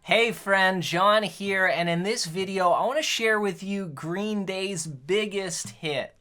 Hey friend, John here, and in this video I want to share with you Green Day's biggest hit.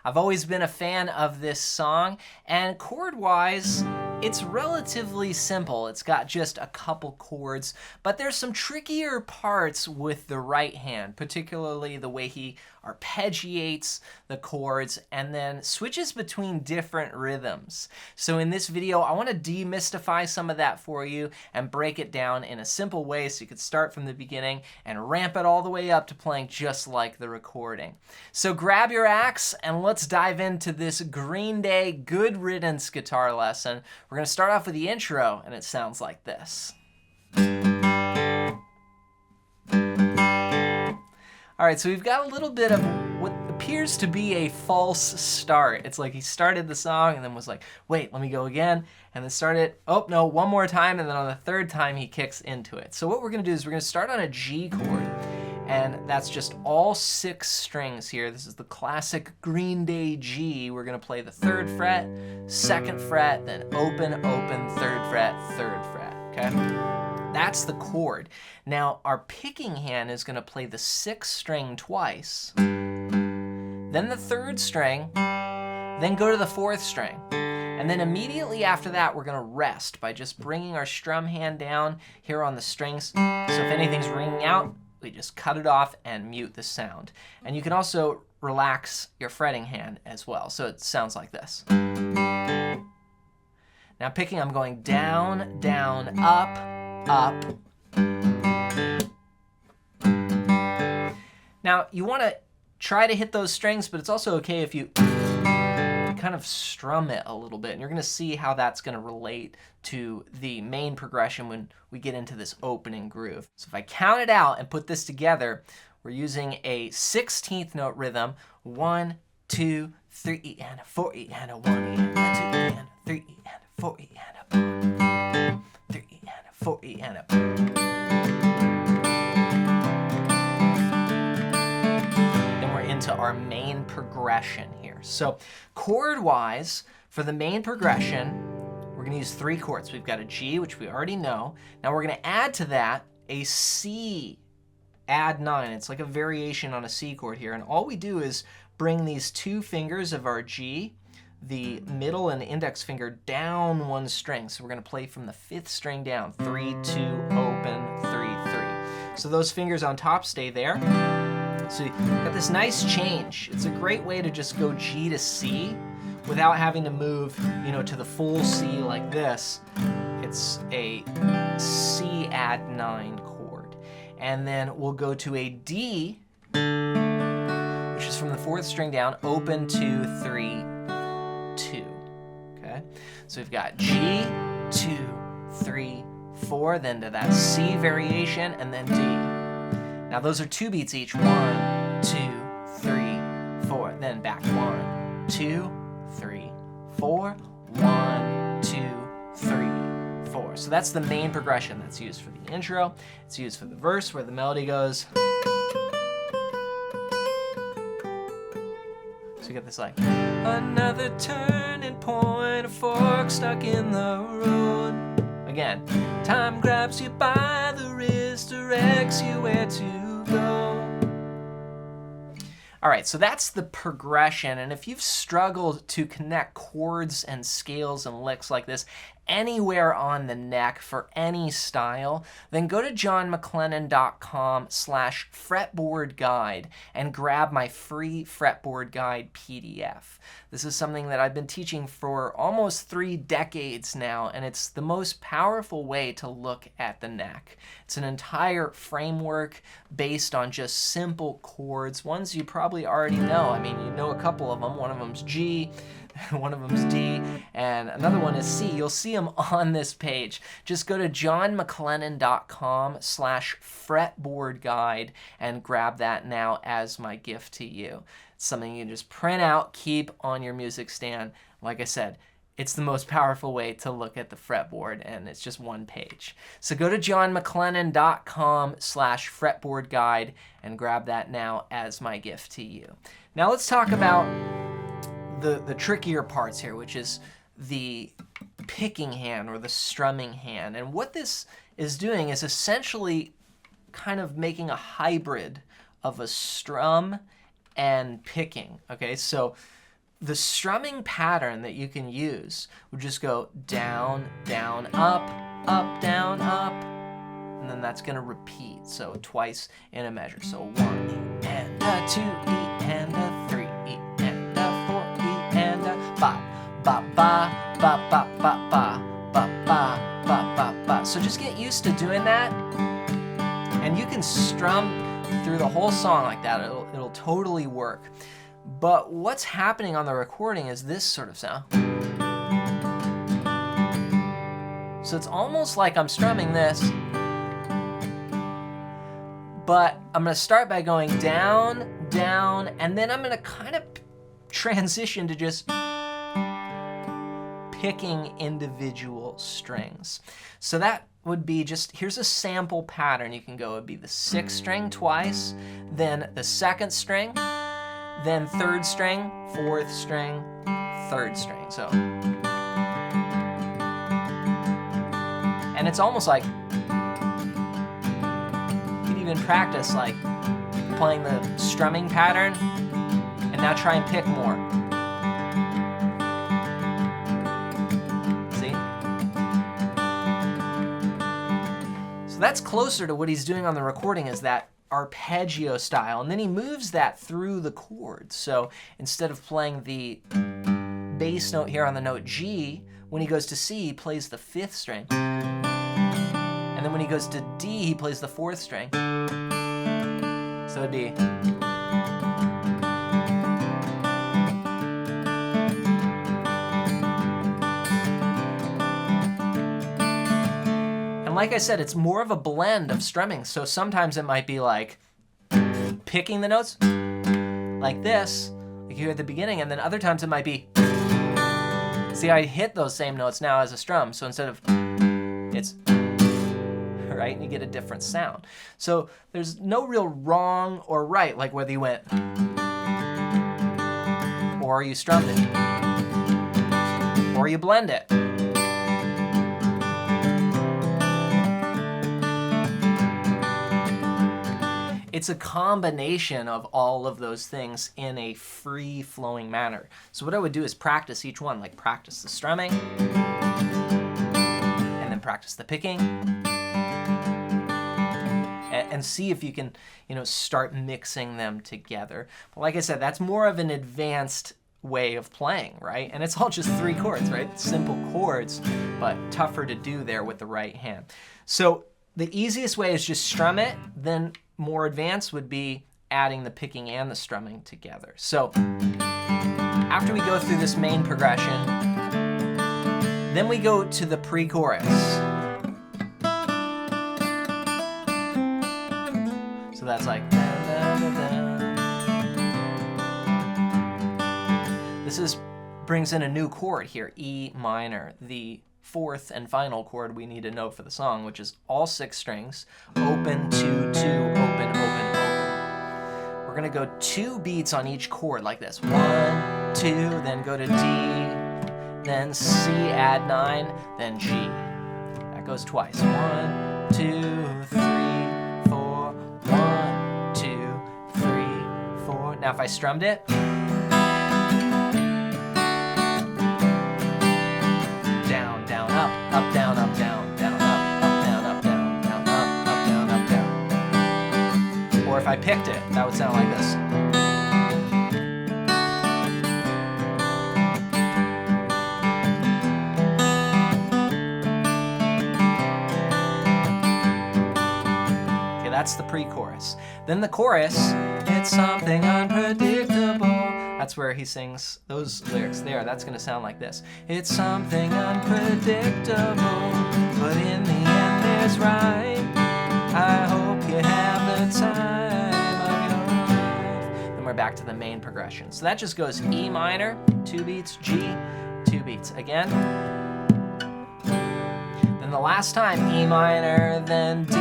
I've always been a fan of this song, and chord-wise, it's relatively simple. It's got just a couple chords, but there's some trickier parts with the right hand, particularly the way he arpeggiates the chords and then switches between different rhythms. So in this video, I want to demystify some of that for you and break it down in a simple way so you could start from the beginning and ramp it all the way up to playing just like the recording. So grab your axe and let's dive into this Green Day Good Riddance guitar lesson. We're going to start off with the intro, and it sounds like this. All right, so we've got a little bit of what appears to be a false start. It's like he started the song and then was like, wait, let me go again, and then started, oh no, one more time, and then on the third time he kicks into it. So what we're going to do is we're going to start on a G chord, and that's just all 6 strings here. This is the classic Green Day G. We're going to play the 3rd fret, 2nd fret, then open, open, 3rd fret, 3rd fret, okay? That's the chord. Now, our picking hand is going to play the 6th string twice, then the 3rd string, then go to the 4th string. And then immediately after that, we're going to rest by just bringing our strum hand down here on the strings. So if anything's ringing out, we just cut it off and mute the sound. And you can also relax your fretting hand as well. So it sounds like this. Now picking, I'm going down, down, up, up. Now you want to try to hit those strings, but it's also okay if you kind of strum it a little bit, and you're going to see how that's going to relate to the main progression when we get into this opening groove. So if I count it out and put this together, we're using a 16th note rhythm, 1, 2, 3, and a 4, and a 1, and a 2, and a 3, and a 4, and a 3, and a 4, and a into our main progression here. So chord-wise, for the main progression, we're going to use 3 chords. We've got a G, which we already know. Now we're going to add to that a C, add 9. It's like a variation on a C chord here. And all we do is bring these 2 fingers of our G, the middle and index finger, down 1 string. So we're going to play from the 5th string down. 3, 2, open, 3, 3. So those fingers on top stay there. So you've got this nice change. It's a great way to just go G to C without having to move, to the full C like this. It's a C add 9 chord. And then we'll go to a D, which is from the 4th string down, open, 2, 3, 2. Okay? So we've got G, 2, 3, 4, then to that C variation, and then D. Now those are 2 beats each. 1, 2, 3, 4. Then back 1, 2, 3, 4. 1, 2, 3, 4. So that's the main progression that's used for the intro. It's used for the verse where the melody goes. So you get this like, another turning point, a fork stuck in the road. Again, time grabs you by the wrist, directs you where to go. All right, so that's the progression, and if you've struggled to connect chords and scales and licks like this anywhere on the neck for any style, then go to johnmclennan.com/fretboard guide and grab my free fretboard guide PDF. This is something that I've been teaching for almost 3 decades now, and it's the most powerful way to look at the neck. It's an entire framework based on just simple chords, ones you probably already know. I mean, you know a couple of them. One of them's G, one of them's D, and another one is C. You'll see them on this page. Just go to johnmclennan.com/fretboard guide and grab that now as my gift to you. It's something you can just print out, keep on your music stand. Like I said, it's the most powerful way to look at the fretboard, and it's just 1 page. So go to johnmclennan.com/fretboard guide and grab that now as my gift to you. Now let's talk about the trickier parts here, which is the picking hand or the strumming hand. And what this is doing is essentially kind of making a hybrid of a strum and picking. Okay, so the strumming pattern that you can use would just go down, down, up, up, down, up, and then that's going to repeat, so twice in a measure. So 1 E and a 2 E and a 3 E and a 4 E and a ba, ba, ba, ba, ba, ba, ba, ba, ba, ba, ba, ba. So just get used to doing that, and you can strum through the whole song like that. It'll totally work. But what's happening on the recording is this sort of sound. So it's almost like I'm strumming this, but I'm going to start by going down, down, and then I'm going to kind of transition to just picking individual strings. So that would be just, here's a sample pattern. You can go, it would be the 6th string twice, then the 2nd string, then 3rd string, 4th string, 3rd string. So, and it's almost like you can even practice like playing the strumming pattern and now try and pick more. See? So that's closer to what he's doing on the recording, is that arpeggio style, and then he moves that through the chords. So instead of playing the bass note here on the note G, when he goes to C, he plays the 5th string. And then when he goes to D, he plays the 4th string. So it'd be. And like I said, it's more of a blend of strumming. So sometimes it might be like picking the notes like this, like you hear at the beginning, and then other times it might be, see, I hit those same notes now as a strum. So instead of, it's, right? And you get a different sound. So there's no real wrong or right, like whether you went or you strummed it or you blend it. It's a combination of all of those things in a free-flowing manner. So what I would do is practice each one, like practice the strumming, and then practice the picking, and see if you can, start mixing them together. But like I said, that's more of an advanced way of playing, right? And it's all just 3 chords, right? Simple chords, but tougher to do there with the right hand. So the easiest way is just strum it, then more advanced would be adding the picking and the strumming together. So after we go through this main progression, then we go to the pre-chorus. So that's like, this brings in a new chord here, E minor, the 4th and final chord we need to know for the song, which is all 6 strings, open, 2, 2, open, open, open. We're gonna go 2 beats on each chord like this. 1, 2, then go to D, then C, add 9, then G. That goes twice. 1, 2, 3, 4, 1, 2, 3, 4. Now if I strummed it, up, down, up, down, down, up, down, up, down, down, up, down, up, down. Or if I picked it, that would sound like this. Okay, that's the pre-chorus. Then the chorus, it's something unpredictable. That's where he sings those lyrics there. That's going to sound like this. It's something unpredictable, but in the end there's right. I hope you have the time of your life. Then we're back to the main progression. So that just goes E minor, 2 beats, G, 2 beats. Again. Then the last time, E minor, then D,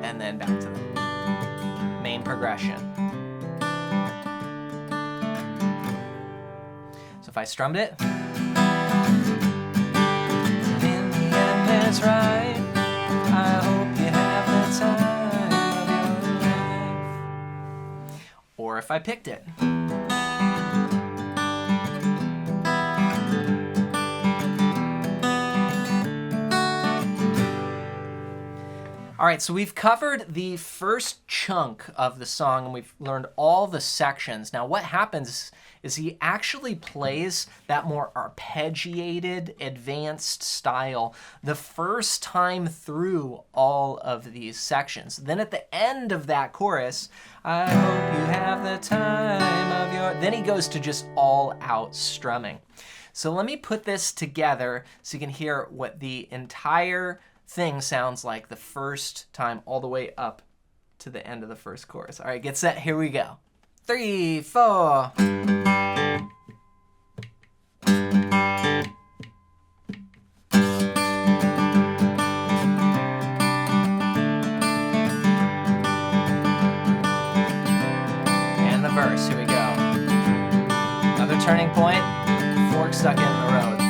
and then back to the main progression. If I strummed it, is right. I hope you have the time of your life. Or if I picked it. All right, so we've covered the first chunk of the song and we've learned all the sections. Now what happens is he actually plays that more arpeggiated, advanced style the first time through all of these sections. Then at the end of that chorus, I hope you have the time of your... Then he goes to just all out strumming. So let me put this together so you can hear what the entire thing sounds like the first time all the way up to the end of the first chorus. All right, get set, here we go. 3, 4. And the verse, here we go. Another turning point, fork stuck in the road.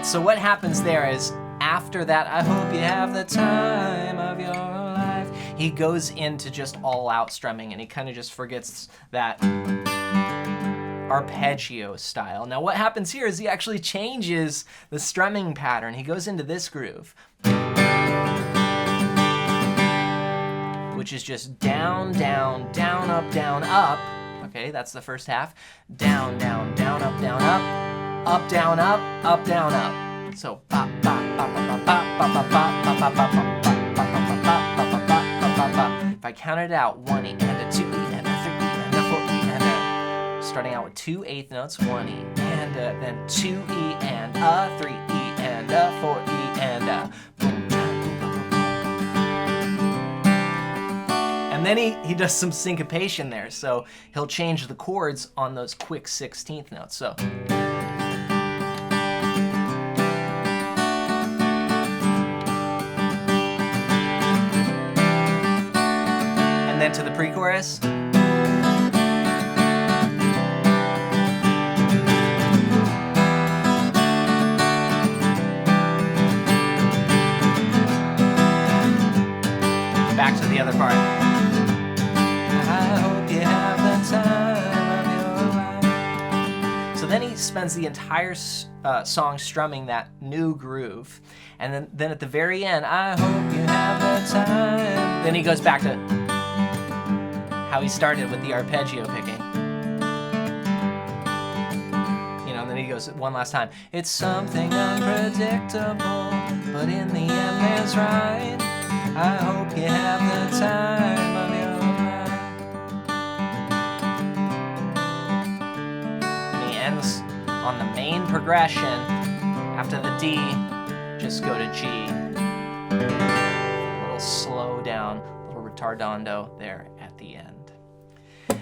So what happens there is, after that, I hope you have the time of your life, he goes into just all-out strumming, and he kind of just forgets that arpeggio style. Now what happens here is he actually changes the strumming pattern. He goes into this groove, which is just down, down, down, up. Okay, that's the first half. Down, down, down, up, down, up, down, up. So ba ba ba ba ba ba ba ba ba ba ba ba. If I count it out, 1 E and a 2 E and a 3 E and a 4 E and a, starting out with 2 eighth notes, 1 E and a, then 2 E and a, 3 E and a, 4 E and a. And then he does some syncopation there, so he'll change the chords on those quick 16th notes. So. And then to the pre-chorus. Back to the other part. So then he spends the entire song strumming that new groove. And then at the very end, I hope you have the time. Then he goes back to how he started with the arpeggio picking. You know, and then he goes one last time. It's something unpredictable, but in the end there's right. I hope you have the time of your on the main progression. After the D, just go to G. A little slow down, a little retardando there at the end.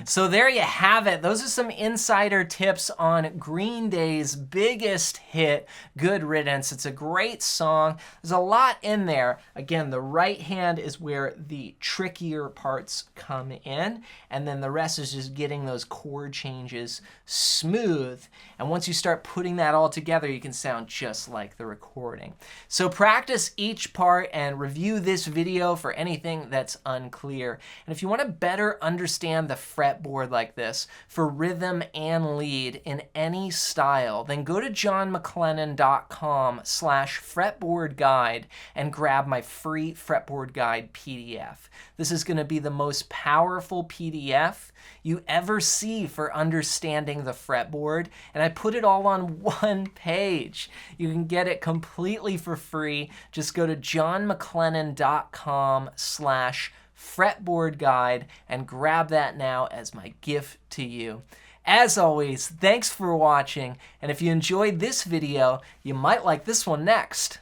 So there you have it. Those are some insider tips on Green Day's biggest hit, Good Riddance. It's a great song. There's a lot in there. Again, the right hand is where the trickier parts come in, and then the rest is just getting those chord changes smooth. And once you start putting that all together, you can sound just like the recording. So practice each part and review this video for anything that's unclear. And if you want to better understand the fretboard like this for rhythm and lead in any style, then go to johnmcclennan.com/fretboard guide and grab my free fretboard guide PDF. This is going to be the most powerful PDF you ever see for understanding the fretboard, and I put it all on one page. You can get it completely for free. Just go to johnmcclennan.com/fretboard guide and grab that now as my gift to you. As always, thanks for watching, and if you enjoyed this video, you might like this one next.